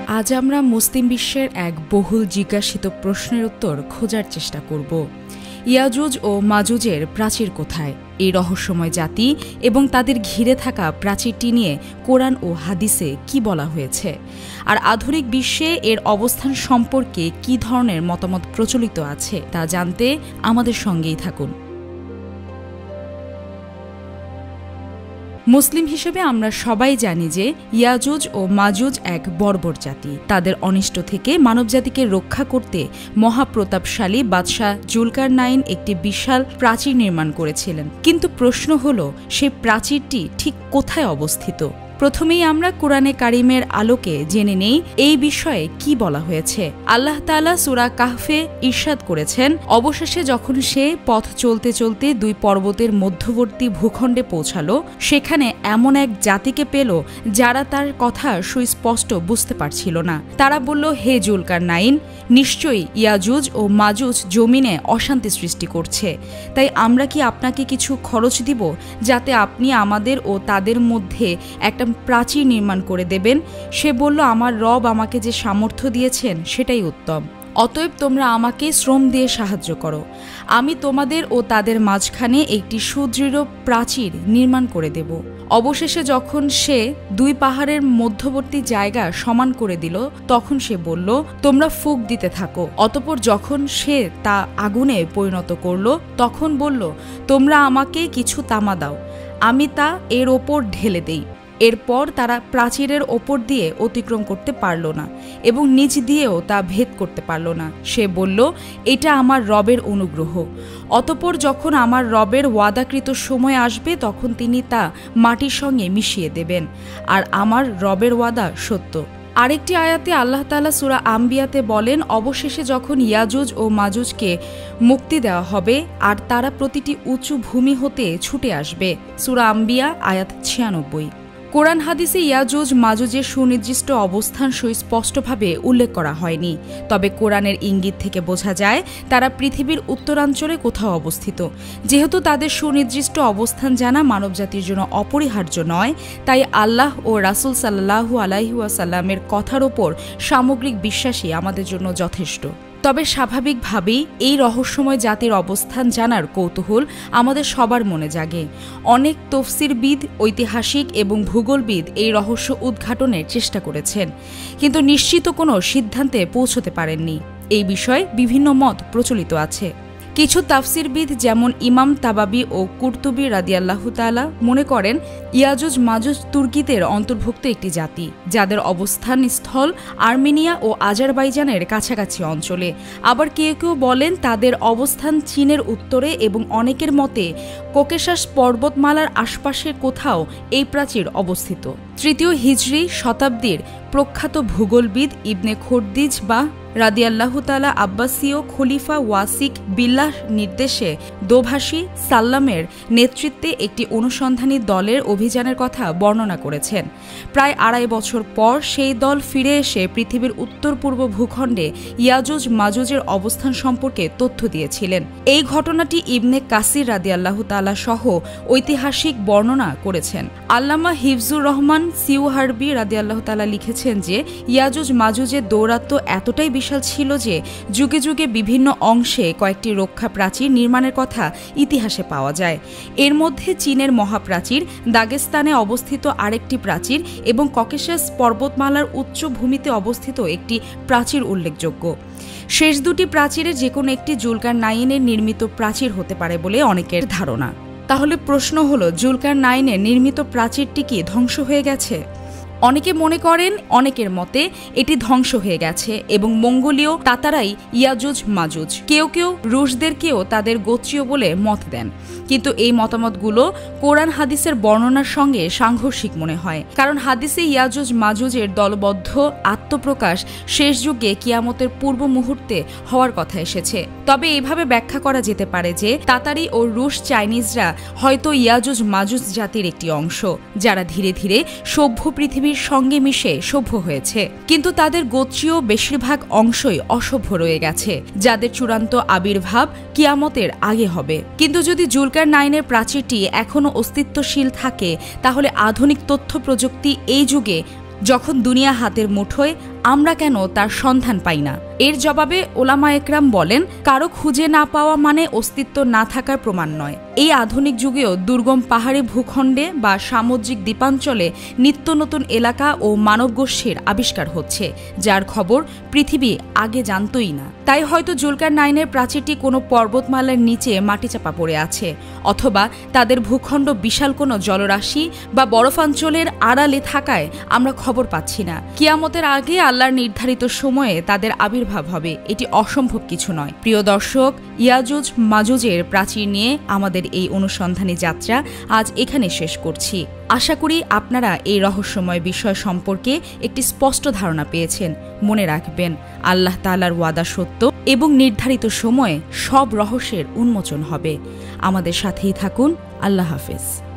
আজ আমরা মুসলিম বিশ্বের এক বহুল জিজ্ঞাসিত প্রশ্নের উত্তর খোঁজার চেষ্টা করব। ইয়াজুজ ও মাজুজের প্রাচীর কোথায়? এই রহস্যময় জাতি এবং তাদের ঘিরে থাকা প্রাচীরটি নিয়ে কোরআন ও হাদিসে কি বলা হয়েছে, আর আধুনিক বিশ্বে এর অবস্থান সম্পর্কে কি ধরনের মতামত প্রচলিত আছে তা জানতে আমাদের সঙ্গেই থাকুন। মুসলিম হিসেবে আমরা সবাই জানি যে ইয়াজুজ ও মাজুজ এক বর্বর জাতি। তাদের অনিষ্ট থেকে মানবজাতিকে রক্ষা করতে মহাপ্রতাপশালী বাদশাহ জুলকারনাইন একটি বিশাল প্রাচীর নির্মাণ করেছিলেন। কিন্তু প্রশ্ন হল, সেই প্রাচীরটি ঠিক কোথায় অবস্থিত? প্রথমেই আমরা কোরআনে কারিমের আলোকে জেনে নেই এই বিষয়ে কি বলা হয়েছে। আল্লাহ তাআলা সূরা কাহফে ইরশাদ করেছেন, অবশেষে যখন সে পথ চলতে চলতে দুই পর্বতের মধ্যবর্তী ভূখণ্ডে পৌঁছালো, সেখানে এমন এক জাতিকে পেল যারা তার কথা সুস্পষ্ট বুঝতে পারছিল না। তারা বলল, হে জুলকারনাইন, নিশ্চয়ই ইয়াজুজ ও মাজুজ জমিনে অশান্তি সৃষ্টি করছে, তাই আমরা কি আপনাকে কিছু খরচ দিব যাতে আপনি আমাদের ও তাদের মধ্যে একটা প্রাচীর নির্মাণ করে দেবেন? সে বলল, আমার রব আমাকে যে সামর্থ্য দিয়েছেন সেটাই উত্তম, অতএব তোমরা আমাকে শ্রম দিয়ে সাহায্য করো। আমি তোমাদের ও তাদের মাঝখানে একটি সুদৃঢ় প্রাচীর নির্মাণ করে দেব। অবশেষে যখন সে দুই পাহাড়ের মধ্যবর্তী জায়গা সমান করে দিল, তখন সে বলল, তোমরা ফুঁক দিতে থাকো। অতঃপর যখন সে তা আগুনে পরিণত করল, তখন বলল, তোমরা আমাকে কিছু তামা দাও, আমি তা এর ওপর ঢেলে দেই। এরপর তারা প্রাচীরের ওপর দিয়ে অতিক্রম করতে পারল না এবং নিচ দিয়েও তা ভেদ করতে পারল না। সে বলল, এটা আমার রবের অনুগ্রহ। অতঃপর যখন আমার রবের ওয়াদাকৃত সময় আসবে, তখন তিনি তা মাটির সঙ্গে মিশিয়ে দেবেন, আর আমার রবের ওয়াদা সত্য। আরেকটি আয়াতে আল্লাহ তাআলা সূরা আম্বিয়াতে বলেন, অবশেষে যখন ইয়াজুজ ও মাজুজকে মুক্তি দেওয়া হবে আর তারা প্রতিটি উঁচু ভূমি হতে ছুটে আসবে। সূরা আম্বিয়া আয়াত 96। কোরআন হাদিসে ইয়াজুজ মাজুজের সুনির্দিষ্ট অবস্থান সুস্পষ্টভাবে উল্লেখ করা হয়নি, তবে কোরআনের ইঙ্গিত থেকে বোঝা যায় তারা পৃথিবীর উত্তরাঞ্চলে কোথাও অবস্থিত। যেহেতু তাদের সুনির্দিষ্ট অবস্থান জানা মানবজাতির জন্য অপরিহার্য নয়, তাই আল্লাহ ও রাসূল সাল্লাল্লাহু আলাইহি ওয়াসাল্লামের কথার ওপর সামগ্রিক বিশ্বাসই আমাদের জন্য যথেষ্ট। তবে স্বাভাবিকভাবেই এই রহস্যময় জাতির অবস্থান জানার কৌতূহল আমাদের সবার মনে জাগে। অনেক তফসিরবিদ, ঐতিহাসিক এবং ভূগোলবিদ এই রহস্য উদ্ঘাটনের চেষ্টা করেছেন, কিন্তু নিশ্চিত কোনো সিদ্ধান্তে পৌঁছতে পারেননি। এই বিষয়ে বিভিন্ন মত প্রচলিত আছে। কিছু তাফসিরবিদ যেমন ইমাম তাবাবি ও কুরতুবী রাদিয়াল্লাহু তাআলা মনে করেন ইয়াজুজ মাজুজ তুর্কিদের অন্তর্ভুক্ত একটি জাতি, যাদের অবস্থান স্থল আর্মেনিয়া ও আজারবাইজানের কাছাকাছি অঞ্চলে। আবার কেউ কেউ বলেন তাদের অবস্থান চীনের উত্তরে, এবং অনেকের মতে ককেশাস পর্বতমালার আশপাশে কোথাও এই প্রাচীর অবস্থিত। তৃতীয় হিজরি শতাব্দীর প্রখ্যাত ভূগোলবিদ ইবনে খর্দিজ বা রাদিয়াল্লাহু তাআলা আব্বাসীয় খলিফা ওয়াসিক বিল্লাহ নির্দেশে দোভাষী সাল্লামের নেতৃত্বে একটি অনুসন্ধানী দলের অভিযানের কথা বর্ণনা করেছেন। প্রায় 2.5 বছর পর সেই দল ফিরে এসে পৃথিবীর উত্তর পূর্ব ভূখণ্ডে ইয়াজুজ মাজুজের অবস্থান সম্পর্কে তথ্য দিয়েছিলেন। এই ঘটনাটি ইবনে কাসির রাদিয়াল্লাহু তাআলা সহ ঐতিহাসিক বর্ণনা করেছেন। আল্লামা হিফজুর রহমান সিউহারবি রাদিয়াল্লাহু তাআলা লিখেছেন যে ইয়াজুজ মাজুজের দৌরাত্ম্য এতটাই বিশাল ছিল যে যুগে যুগে বিভিন্ন অংশে কয়েকটি রক্ষা প্রাচীর নির্মাণের কথা ইতিহাসে পাওয়া যায়। এর মধ্যে চীনের মহাপ্রাচীর, দাগেস্তানে অবস্থিত আরেকটি প্রাচীর এবং ককেশাস পর্বতমালার উচ্চ ভূমিতে অবস্থিত একটি প্রাচীর উল্লেখযোগ্য। শেষ দুটি প্রাচীরের যে কোনো একটি জুলকারনাইনের নির্মিত প্রাচীর হতে পারে বলে অনেকের ধারণা। তাহলে প্রশ্ন হলো, জুলকারনাইনের নির্মিত প্রাচীরটি কি ধ্বংস হয়ে গেছে? অনেকে মনে করেন অনেকের মতে এটি ধ্বংস হয়ে গেছে এবং মঙ্গোলীয় তাতারাই ইয়াজুজ মাজুজ। কেউ কেউ রুশদেরকেও তাদের গোত্রীয় বলে মত দেন, কিন্তু এই মতামতগুলো কোরআন হাদিসের বর্ণনার সঙ্গে সাংঘর্ষিক মনে হয়, কারণ হাদিসে ইয়াজুজ মাজুজের দলবদ্ধ আত্মপ্রকাশ শেষ যুগে কিয়ামতের পূর্ব মুহূর্তে হওয়ার কথা এসেছে। তবে এভাবে ব্যাখ্যা করা যেতে পারে যে তাতারি ও রুশ চাইনিজরা হয়তো ইয়াজুজ মাজুজ জাতির একটি অংশ, যারা ধীরে ধীরে সভ্য পৃথিবীর সঙ্গে মিশে সভ্য হয়েছে, কিন্তু তাদের গোত্রীয় বেশিরভাগ অংশই অসভ্য রয়ে গেছে, যাদের চূড়ান্ত আবির্ভাব কিয়ামতের আগে হবে। কিন্তু যদি জুলকারনাইনের প্রাচীরটি এখনও অস্তিত্বশীল থাকে, তাহলে আধুনিক তথ্য প্রযুক্তি এই যুগে যখন দুনিয়া হাতের মুঠোয়, আমরা কেন তার সন্ধান পাই না? এর জবাবে ওলামা একরাম বলেন, কারো খুঁজে না পাওয়া মানে অস্তিত্ব না থাকার প্রমাণ নয়। এই আধুনিক যুগেও দুর্গম পাহাড়ি ভূখণ্ডে বা সামুদ্রিক দ্বীপাঞ্চলে নিত্য নতুন এলাকা ও মানবগোষ্ঠীর আবিষ্কার হচ্ছে, যার খবর পৃথিবী আগে জানতই না। তাই হয়তো জুলকারনাইনের প্রাচীরটি কোনো পর্বতমালার নিচে মাটিচাপা পড়ে আছে, অথবা তাদের ভূখণ্ড বিশাল কোনো জলরাশি বা বরফাঞ্চলের আড়ালে থাকায় আমরা খবর পাচ্ছি না। কিয়ামতের আগে আল্লাহর নির্ধারিত সময়ে তাদের আবির্ভাব হবে, এটি অসম্ভব কিছু নয়। প্রিয় দর্শক, ইয়াজুজ মাজুজের প্রাচীর নিয়ে আমাদের এই অনুসন্ধানী যাত্রা আজ এখানে শেষ করছি। আশা করি আপনারা এই রহস্যময় বিষয় সম্পর্কে একটি স্পষ্ট ধারণা পেয়েছেন। মনে রাখবেন, আল্লাহ তাআলার ওয়াদা সত্য এবং নির্ধারিত সময়ে সব রহস্যের উন্মোচন হবে। আমাদের সাথেই থাকুন। আল্লাহ হাফেজ।